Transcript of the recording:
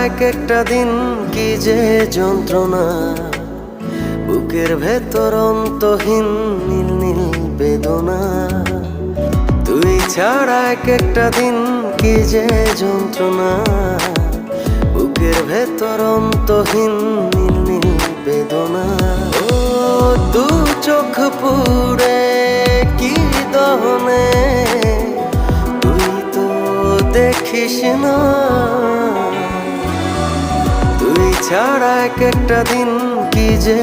এক একটা দিন কি যে যন্ত্রণা, বুকের ভেতর অন্তহীন নীল নীল বেদনা। তুই ছাড়া এক একটা দিন কি যে যন্ত্রণা, বুকের ভেতর অন্তহীন নীল নীল বেদনা। ও দু চোখ পুড়ে কি দহনে, তুই তো দেখিস না। তুই ছাড়া এক একটা দিন কি যে